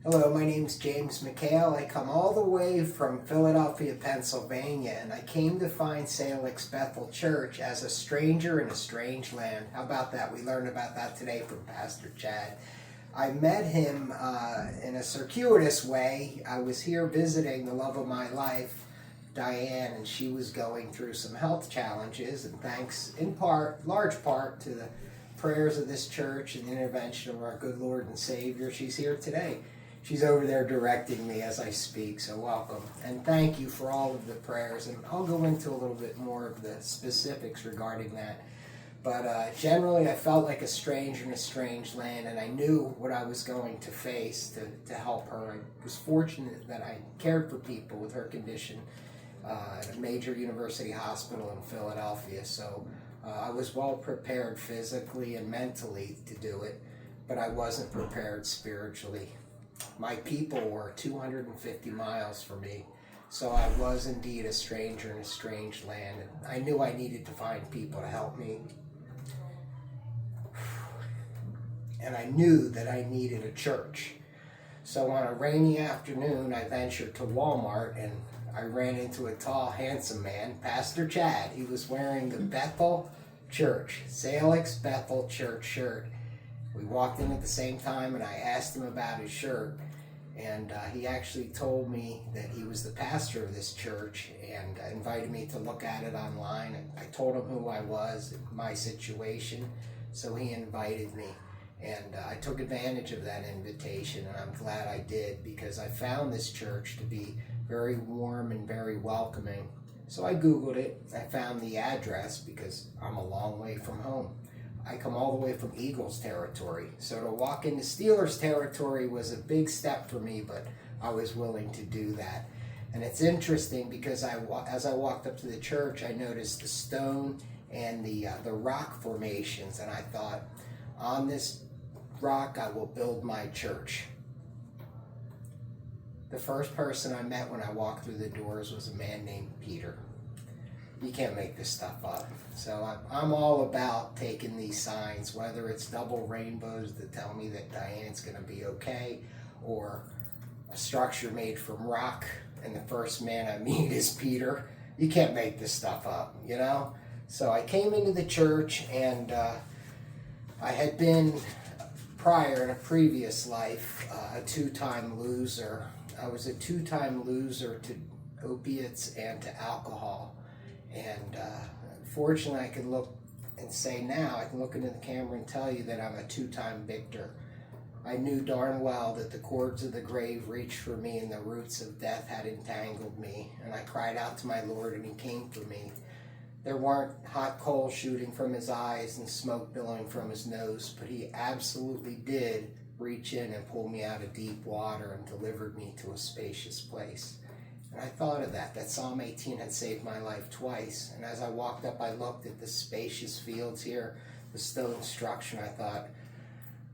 Hello, my name's James McHale. I come all the way from Philadelphia, Pennsylvania, and I came to find Salix Bethel Church as a stranger in a strange land. How about that? We learned about that today from Pastor Chad. I met him in a circuitous way. I was here visiting the love of my life, Diane, and she was going through some health challenges, and thanks in part, large part, to the prayers of this church and the intervention of our good Lord and Savior, she's here today. She's over there directing me as I speak, so welcome. And thank you for all of the prayers, and I'll go into a little bit more of the specifics regarding that. But generally, I felt like a stranger in a strange land, and I knew what I was going to face to help her. I was fortunate that I cared for people with her condition at a major university hospital in Philadelphia, so I was well prepared physically and mentally to do it, but I wasn't prepared spiritually. My people were 250 miles from me, so I was indeed a stranger in a strange land, and I knew I needed to find people to help me. And I knew that I needed a church. So on a rainy afternoon, I ventured to Walmart, and I ran into a tall, handsome man, Pastor Chad. He was wearing the Bethel Church, Salix Bethel Church shirt. We walked in at the same time, and I asked him about his shirt, and he actually told me that he was the pastor of this church and invited me to look at it online. And I told him who I was, my situation, so he invited me, and I took advantage of that invitation, and I'm glad I did, because I found this church to be very warm and very welcoming. So I Googled it. I found the address because I'm a long way from home. I come all the way from Eagles territory, so to walk into Steelers territory was a big step for me, but I was willing to do that. And it's interesting because as I walked up to the church, I noticed the stone and the rock formations, and I thought, on this rock I will build my church. The first person I met when I walked through the doors was a man named Peter. You can't make this stuff up. So I'm all about taking these signs, whether it's double rainbows that tell me that Diane's going to be okay, or a structure made from rock, and the first man I meet is Peter. You can't make this stuff up, you know? So I came into the church, and I had been, prior in a previous life, a two-time loser. I was a two-time loser to opiates and to alcohol. And fortunately, I can look and say now, I can look into the camera and tell you that I'm a two-time victor. I knew darn well that the cords of the grave reached for me and the roots of death had entangled me. And I cried out to my Lord, and he came for me. There weren't hot coals shooting from his eyes and smoke billowing from his nose, but he absolutely did reach in and pull me out of deep water and delivered me to a spacious place. And I thought of that Psalm 18 had saved my life twice. And as I walked up, I looked at the spacious fields here, the stone structure, and I thought,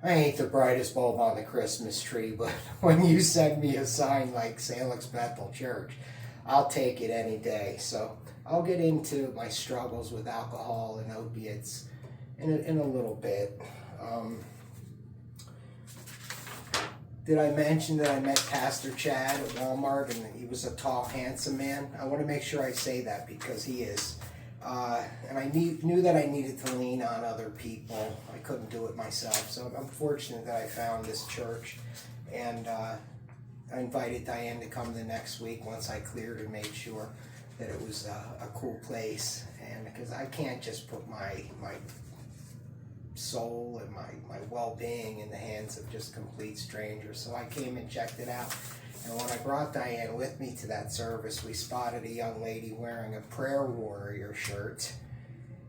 I ain't the brightest bulb on the Christmas tree, but when you send me a sign like Salix Bethel Church, I'll take it any day. So I'll get into my struggles with alcohol and opiates in a little bit. Did I mention that I met Pastor Chad at Walmart, and he was a tall, handsome man? I want to make sure I say that because he is. And I knew that I needed to lean on other people. I couldn't do it myself. So I'm fortunate that I found this church. And I invited Diane to come the next week once I cleared and made sure that it was a cool place. And because I can't just put my soul and my well-being in the hands of just complete strangers. So I came and checked it out. And when I brought Diane with me to that service, we spotted a young lady wearing a prayer warrior shirt.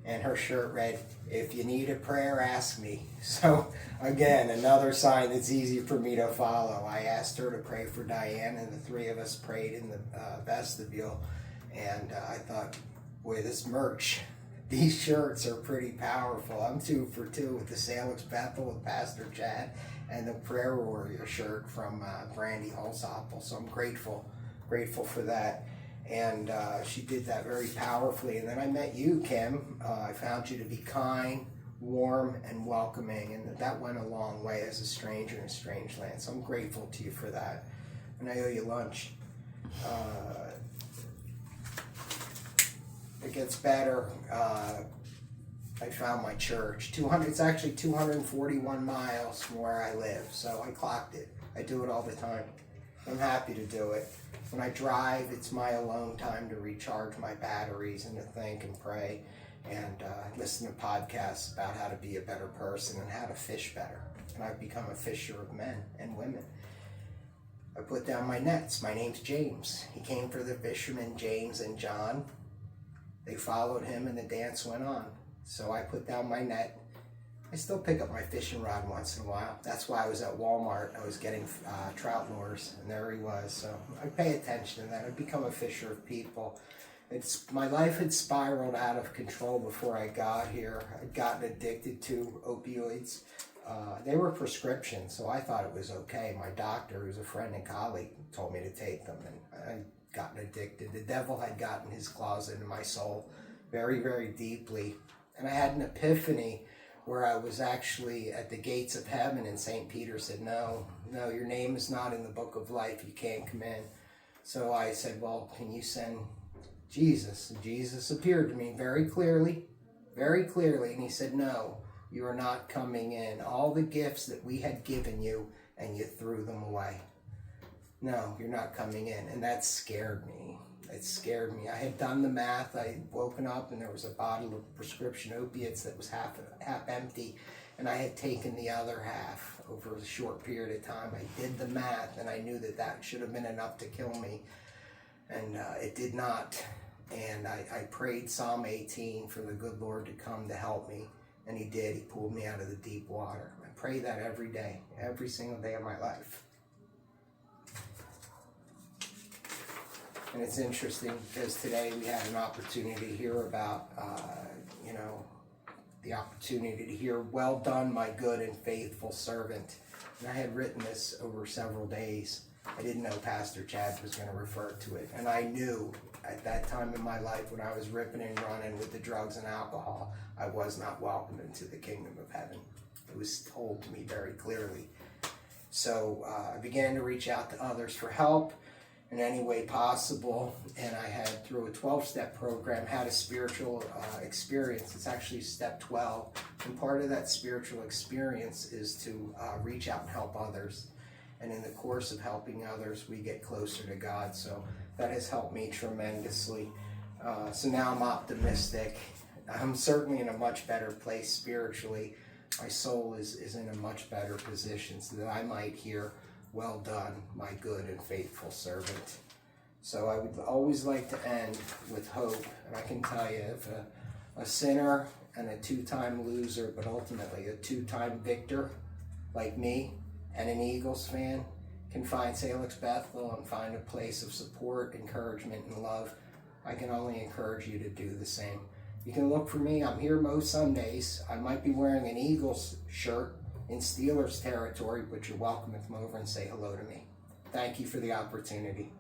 And her shirt read, "If you need a prayer, ask me." So again, another sign that's easy for me to follow. I asked her to pray for Diane, and the three of us prayed in the vestibule. And I thought, boy, this merch, these shirts are pretty powerful. I'm 2 for 2 with the Salix Bethel with Pastor Chad and the Prayer Warrior shirt from Brandy Holzapfel. So I'm grateful for that. And she did that very powerfully. And then I met you, Kim. I found you to be kind, warm and welcoming, and that went a long way as a stranger in a strange land. So I'm grateful to you for that. And I owe you lunch. It gets better. I found my church. It's actually 241 miles from where I live, so I clocked it. I do it all the time. I'm happy to do it. When I drive, it's my alone time to recharge my batteries and to think and pray and listen to podcasts about how to be a better person and how to fish better. And I've become a fisher of men and women. I put down my nets. My name's James. He came for the fishermen, James and John. They followed him and the dance went on. So I put down my net. I still pick up my fishing rod once in a while. That's why I was at Walmart. I was getting trout lures, and there he was. So I pay attention to that. I've become a fisher of people. My life had spiraled out of control before I got here. I'd gotten addicted to opioids. They were prescriptions, so I thought it was okay. My doctor, who's a friend and colleague, told me to take them, and I'd gotten addicted. The devil had gotten his claws into my soul very, very deeply. And I had an epiphany where I was actually at the gates of heaven, and St. Peter said, no, your name is not in the book of life. You can't come in. So I said, well, can you send Jesus? And Jesus appeared to me very clearly, and he said, no, you are not coming in. All the gifts that we had given you, and you threw them away. No, you're not coming in. And that scared me. It scared me. I had done the math. I had woken up and there was a bottle of prescription opiates that was half empty, and I had taken the other half over a short period of time. I did the math, and I knew that should have been enough to kill me, and it did not. And I prayed Psalm 18 for the good Lord to come to help me, and he did. He pulled me out of the deep water. I pray that every day, every single day of my life. And it's interesting because today we had an opportunity to hear about, the opportunity to hear, well done, my good and faithful servant. And I had written this over several days. I didn't know Pastor Chad was going to refer to it. And I knew at that time in my life when I was ripping and running with the drugs and alcohol, I was not welcome into the kingdom of heaven. It was told to me very clearly. So I began to reach out to others for help in any way possible, and I had, through a 12-step program, had a spiritual experience. It's actually step 12, and part of that spiritual experience is to reach out and help others. And in the course of helping others, we get closer to God. So that has helped me tremendously. So now I'm optimistic. I'm certainly in a much better place spiritually. My soul is in a much better position so that I might hear, well done, my good and faithful servant. So I would always like to end with hope. And I can tell you, if a sinner and a two-time loser, but ultimately a two-time victor like me and an Eagles fan can find Salix Bethel and find a place of support, encouragement, and love, I can only encourage you to do the same. You can look for me. I'm here most Sundays. I might be wearing an Eagles shirt in Steelers territory, but you're welcome to come over and say hello to me. Thank you for the opportunity.